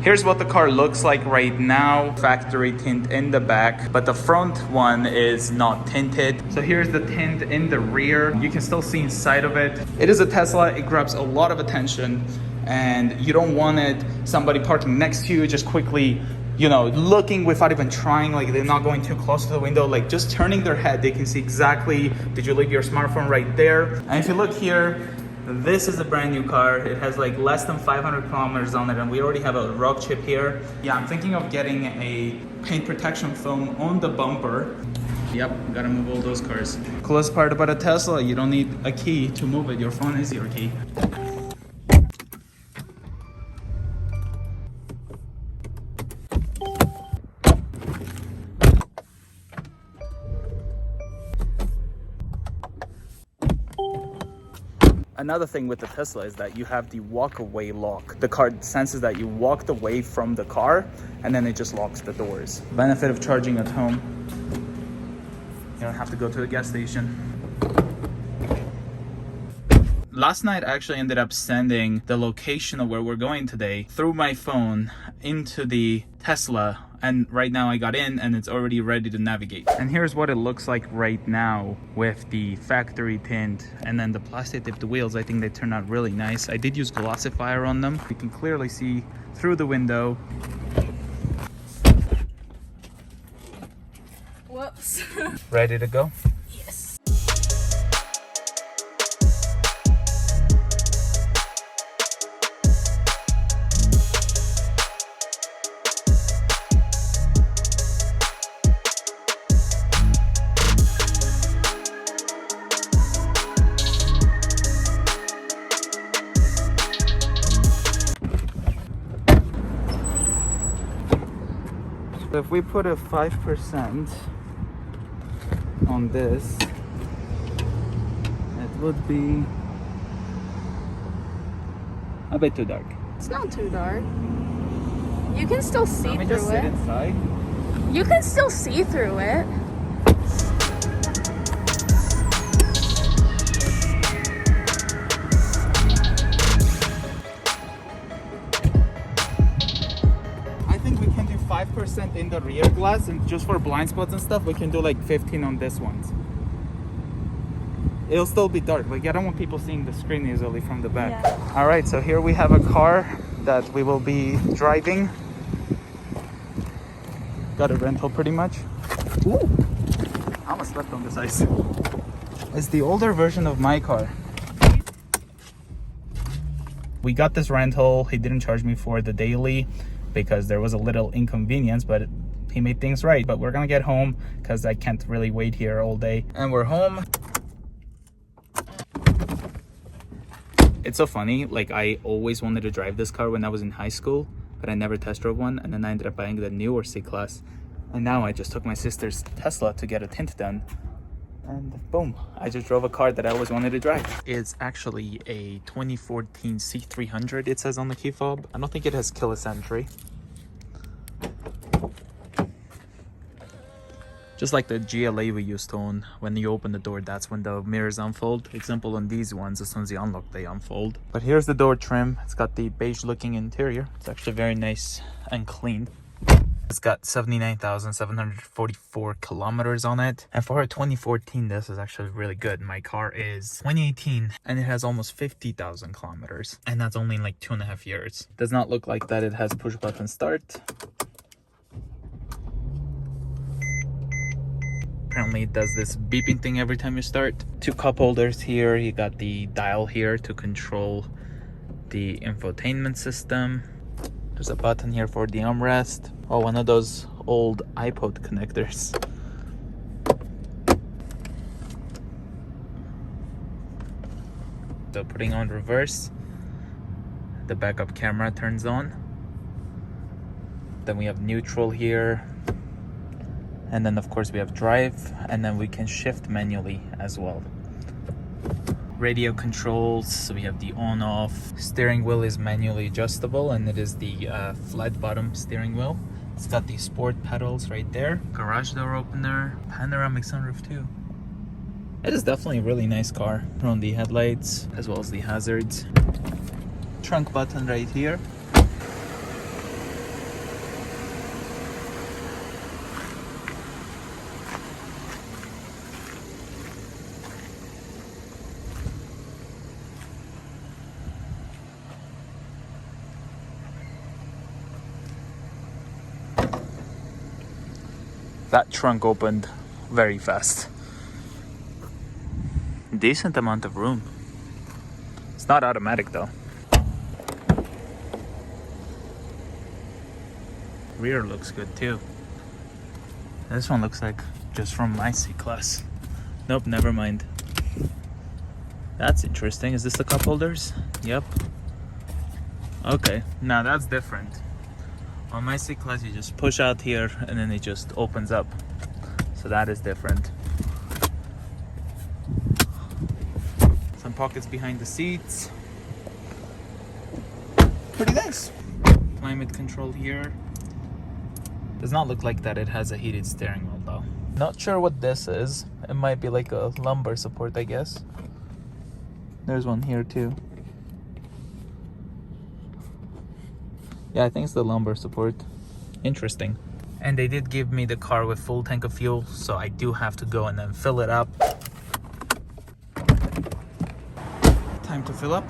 Here's what the car looks like right now. Factory tint in the back, but the front one is not tinted. So here's the tint in the rear. You can still see inside of it. It is a Tesla. It grabs a lot of attention, and you don't want it somebody parking next to you just quickly, you know, looking without even trying, like they're not going too close to the window, like just turning their head, they can see exactly, did you leave your smartphone right there? And if you look here, this is a brand new car. It has like less than 500 kilometers on it, and we already have a rock chip here. Yeah, I'm thinking of getting a paint protection film on the bumper. Yep, gotta move all those cars. Coolest part about a Tesla, you don't need a key to move it. Your phone is your key. Another thing with the Tesla is that you have the walk-away lock. The car senses that you walked away from the car, and then it just locks the doors. Benefit of charging at home, you don't have to go to the gas station. Last night I actually ended up sending the location of where we're going today through my phone into the Tesla, and right now I got in and it's already ready to navigate. And here's what it looks like right now with the factory tint and then the plastic tipped wheels. I think they turned out really nice. I did use glossifier on them. You can clearly see through the window. Whoops. Ready to go? Yes. So if we put a 5% on this, it would be a bit too dark. It's not too dark. You can still see Let me through just sit it. inside. You can still see through it. I think we can do 5% in the rear glass, and just for blind spots and stuff, we can do like 15 on this one. It'll still be dark. Like, I don't want people seeing the screen easily from the back. Yeah. All right, so here we have a car that we will be driving. Got a rental pretty much. Ooh, I almost slept on this ice. It's the older version of my car. We got this rental. He didn't charge me for the daily because there was a little inconvenience, but he made things right. But we're gonna get home because I can't really wait here all day. And we're home. It's so funny, like I always wanted to drive this car when I was in high school, but I never test drove one, and then I ended up buying the newer C-Class. And now I just took my sister's Tesla to get a tint done. And boom, I just drove a car that I always wanted to drive. It's actually a 2014 C300, it says on the key fob. I don't think it has keyless entry. Just like the GLA we used to own, when you open the door, that's when the mirrors unfold. Example on these ones, as soon as you unlock, they unfold. But here's the door trim. It's got the beige looking interior. It's actually very nice and clean. It's got 79,744 kilometers on it. And for a 2014, this is actually really good. My car is 2018 and it has almost 50,000 kilometers. And that's only in like 2.5 years. Does not look like that it has push button start. Apparently it does this beeping thing every time you start. 2 cup holders here. You got the dial here to control the infotainment system. There's a button here for the armrest. Oh, one of those old iPod connectors. So putting on reverse, the backup camera turns on. Then we have neutral here. And then of course we have drive, and then we can shift manually as well. Radio controls, so we have the on off. Steering wheel is manually adjustable, and it is the flat bottom steering wheel. It's got the sport pedals right there. Garage door opener, panoramic sunroof too. It is definitely a really nice car. Turn on the headlights as well as the hazards. Trunk button right here. That trunk opened very fast. Decent amount of room. It's not automatic though. Rear looks good too. This one looks like just from my C-Class. Nope, never mind. That's interesting. Is this the cup holders? Yep. Okay, now that's different. On my C-Class, you just push out here and then it just opens up. So that is different. Some pockets behind the seats. Pretty nice. Climate control here. Does not look like that it has a heated steering wheel though. Not sure what this is. It might be like a lumbar support, I guess. There's one here too. Yeah, I think it's the lumbar support. Interesting. And they did give me the car with full tank of fuel, so I do have to go and then fill it up. Time to fill up.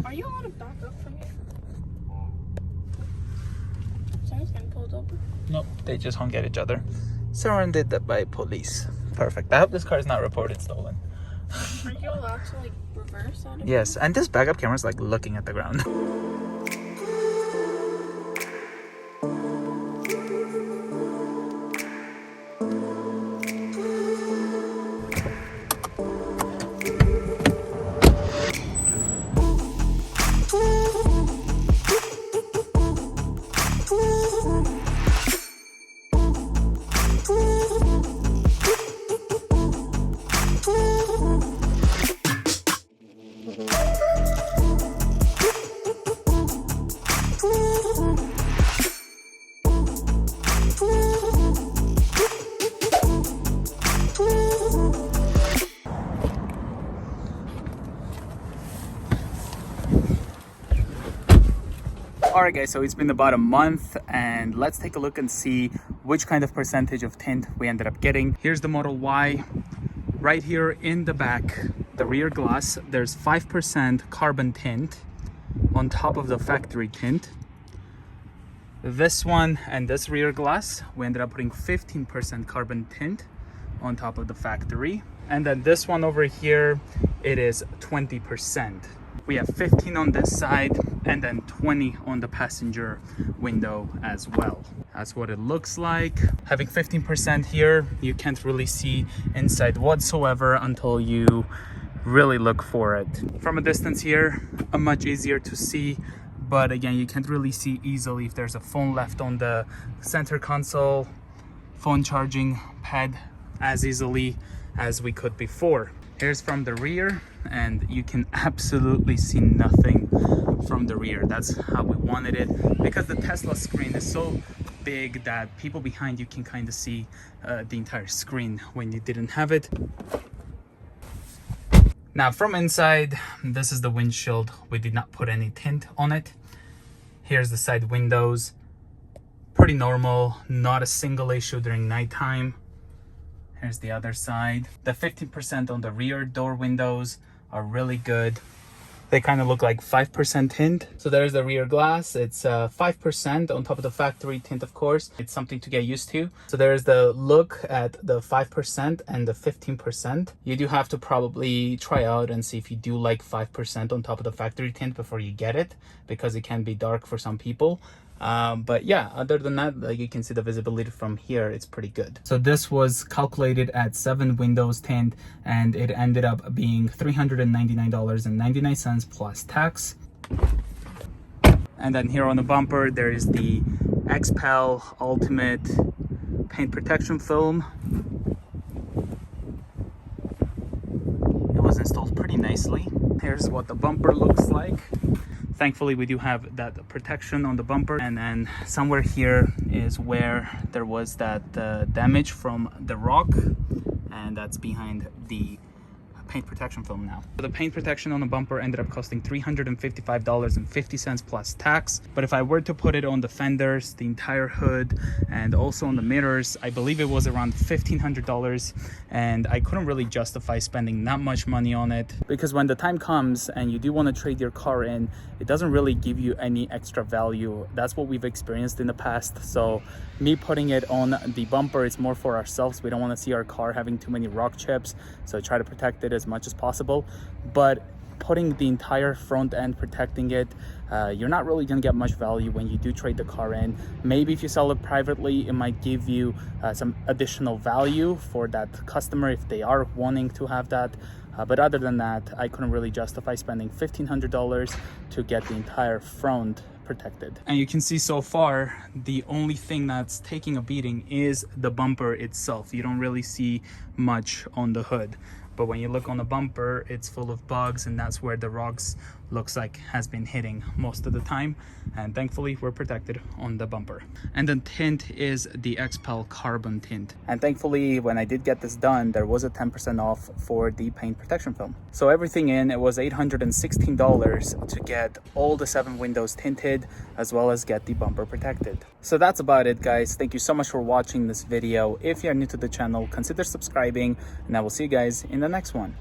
Are you allowed to back up from here? Someone's getting pulled over. Nope, they just honk at each other. Surrounded by police. Perfect. I hope this car is not reported stolen. Are you allowed to like reverse out of Yes, and this backup camera is like looking at the ground. Alright guys, so it's been about a month and let's take a look and see which kind of percentage of tint we ended up getting. Here's the Model Y. Right here in the back, the rear glass, there's 5% carbon tint on top of the factory tint. This one and this rear glass, we ended up putting 15% carbon tint on top of the factory. And then this one over here, it is 20%. We have 15 on this side and then 20 on the passenger window as well. That's what it looks like. Having 15% here, you can't really see inside whatsoever until you really look for it. From a distance here, much easier to see, but again, you can't really see easily if there's a phone left on the center console, phone charging pad as easily as we could before. Here's from the rear, and you can absolutely see nothing from the rear. That's how we wanted it, because the Tesla screen is so big that people behind you can kind of see the entire screen when you didn't have it. Now from inside, this is the windshield. We did not put any tint on it. Here's the side windows. Pretty normal, not a single issue during nighttime. Here's the other side. The 15% on the rear door windows are really good. They kind of look like 5% tint. So there's the rear glass. It's 5% on top of the factory tint, of course. It's something to get used to. So there's the look at the 5% and the 15%. You do have to probably try out and see if you do like 5% on top of the factory tint before you get it, because it can be dark for some people. But yeah, other than that, like you can see the visibility from here, it's pretty good. So this was calculated at 7 windows tint, and it ended up being $399.99 plus tax. And then here on the bumper, there is the XPEL Ultimate Paint Protection Film. It was installed pretty nicely. Here's what the bumper looks like. Thankfully, we do have that protection on the bumper. And then somewhere here is where there was that damage from the rock. And that's behind the paint protection film now. So the paint protection on the bumper ended up costing $355.50 plus tax. But if I were to put it on the fenders, the entire hood, and also on the mirrors, I believe it was around $1,500, and I couldn't really justify spending that much money on it, because when the time comes and you do want to trade your car in, it doesn't really give you any extra value. That's what we've experienced in the past. So me putting it on the bumper is more for ourselves. We don't want to see our car having too many rock chips, so I try to protect it as much as possible. But putting the entire front end, protecting it, you're not really gonna get much value when you do trade the car in. Maybe if you sell it privately, it might give you some additional value for that customer if they are wanting to have that. But other than that, I couldn't really justify spending $1,500 to get the entire front protected. And you can see so far, the only thing that's taking a beating is the bumper itself. You don't really see much on the hood. But when you look on the bumper, it's full of bugs, and that's where the rocks looks like has been hitting most of the time. And thankfully we're protected on the bumper. And the tint is the XPEL carbon tint. And thankfully when I did get this done, there was a 10% off for the paint protection film. So everything in, it was $816 to get all the 7 windows tinted, as well as get the bumper protected. So that's about it, guys. Thank you so much for watching this video. If you're new to the channel, consider subscribing, and I will see you guys in the next one.